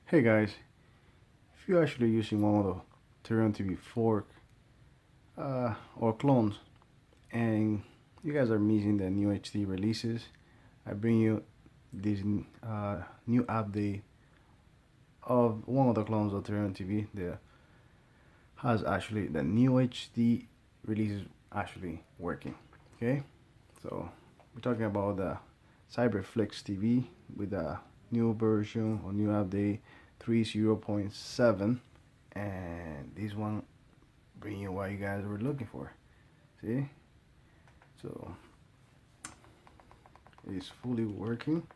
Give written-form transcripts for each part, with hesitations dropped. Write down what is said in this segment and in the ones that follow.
Hey guys, if you're actually using one of the Terrarium TV fork or clones and you guys are missing the new HD releases, I bring you this new update of one of the clones of Terrarium TV that has actually the new HD releases actually working. Okay, so we're talking about the Cyberflix TV with a new version or new update 3.0.7, and this one bring you what you guys were looking for. See, so it's fully working.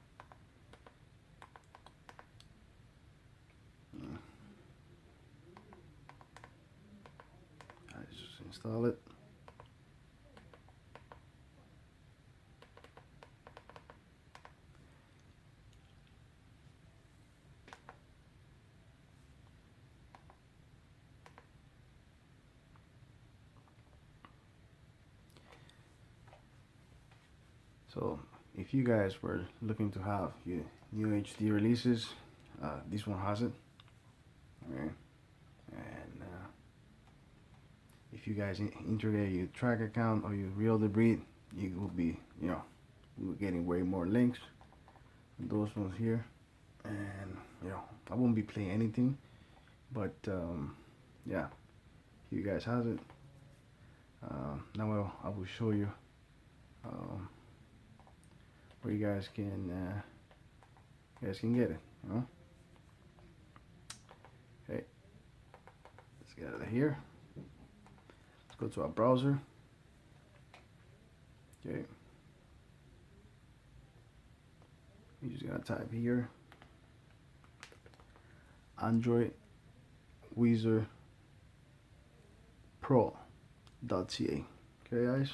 I just install it. So if you guys were looking to have your new HD releases, this one has it. Okay, and if you guys integrate your Trakt account or your Real-debrid, you will be, we're getting way more links than those ones here. And I won't be playing anything, but yeah, you guys has it. Now I will show you where you guys can get it. Okay, let's get out of here. Let's go to our browser. Okay, you're just gonna type here Android Wizard Pro.ca. Okay guys,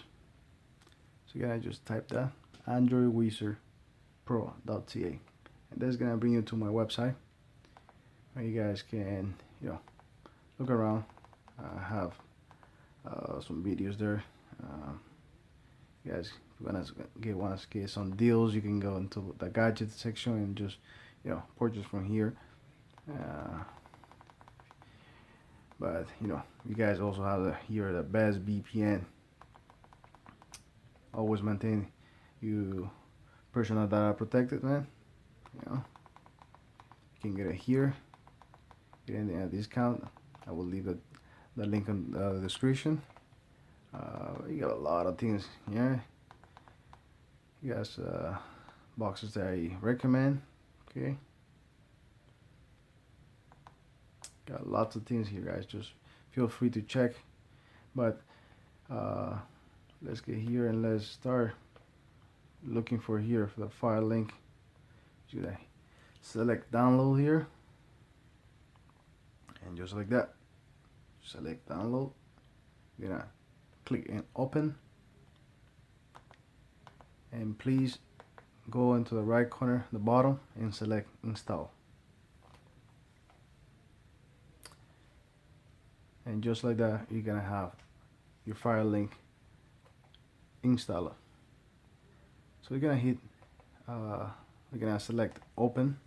so you're gonna just type that Android Wizard Pro.ca, and that's gonna bring you to my website where you guys can look around. Have some videos there. You guys, if you want to get some deals, you can go into the gadget section and just purchase from here. But you guys also have here the best VPN. Always maintain your personal data protected, man. You can get it here, get in a discount. I will leave the link in the description. You got a lot of things here. You guys boxes that I recommend. Okay, got lots of things here, guys. Just feel free to check. But let's get here and let's start looking for here for the file link. Should I select download here, and just like that, select download. You're gonna click and open, and please go into the right corner, the bottom, and select install. And just like that, you're gonna have your Filelinked installer. So we're gonna hit we're gonna select open,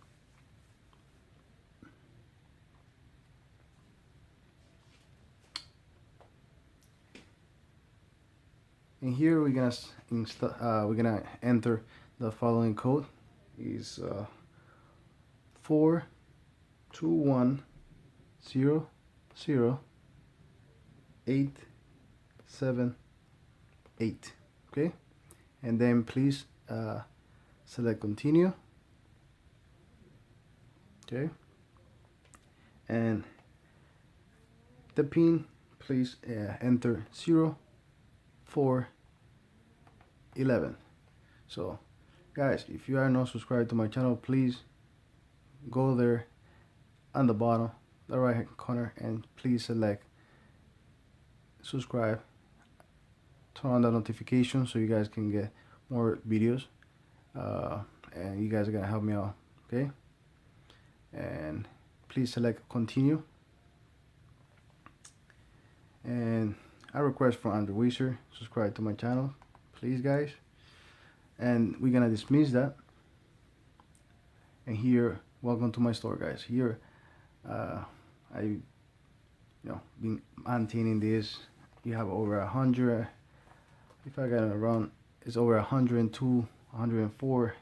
and here we're gonna we're gonna enter the following code. Is 421008788. Okay, and then please select continue. Okay, and the pin, please enter 0411. So guys, if you are not subscribed to my channel, please go there on the bottom, the right hand corner, and please select subscribe. Turn on the notification so you guys can get more videos, and you guys are gonna help me out. Okay, and please select continue. And I request from Android Wizard, subscribe to my channel, please guys. And we're gonna dismiss that, and here welcome to my store, guys. Here I been maintaining this. You have over 100, if I got it around, it's over 102, 104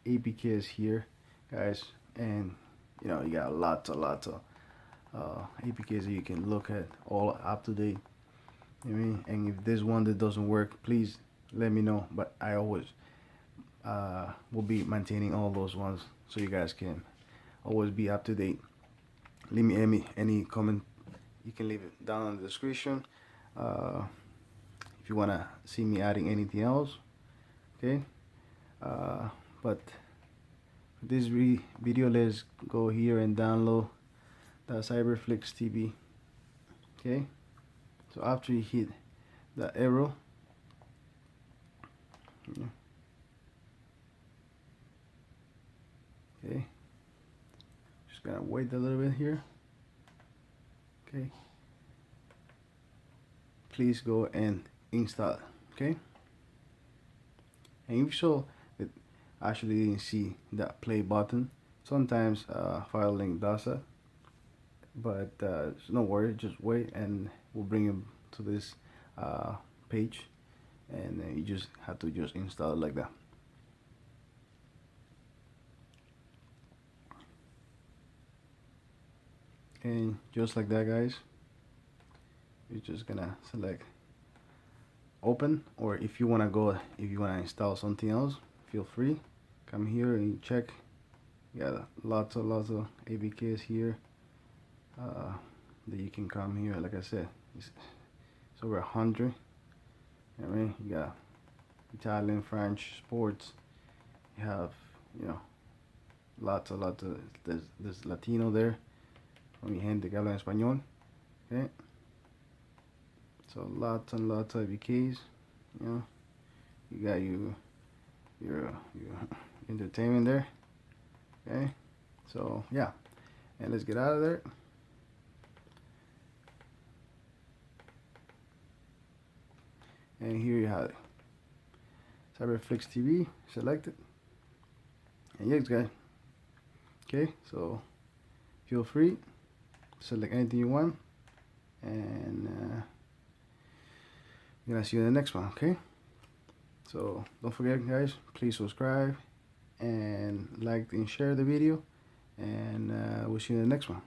APKs here, guys. And you got lots of APKs that you can look at, all up to date. You know what I mean? And if there's one that doesn't work, please let me know. But I always will be maintaining all those ones, so you guys can always be up to date. Leave me any comment. You can leave it down in the description if you want to see me adding anything else. Okay, but for this video, let's go here and download the Cyberflix TV. Okay, so after you hit the arrow, okay, just gonna wait a little bit here. Okay, please go and install it. Okay, and if so, it actually didn't see the play button. Sometimes Filelinked does that, but no worry, just wait and we'll bring him to this page, and you just have to just install it like that. And just like that, guys, you're just gonna select open, or if you want to install something else, feel free, come here and check. You got lots of APKs here that you can come here. Like I said, it's over 100. I mean, you got Italian, French, sports. You have lots of there's Latino there. Mi gente que habla en español. Okay, so lots and lots of APKs. You got your entertainment there. Okay, so yeah, and let's get out of there. And here you have it, Cyberflix TV selected. And yes, guys. Okay, so feel free, select anything you want, and I'm gonna see you in the next one. Okay, so don't forget, guys, please subscribe and like and share the video, and we'll see you in the next one.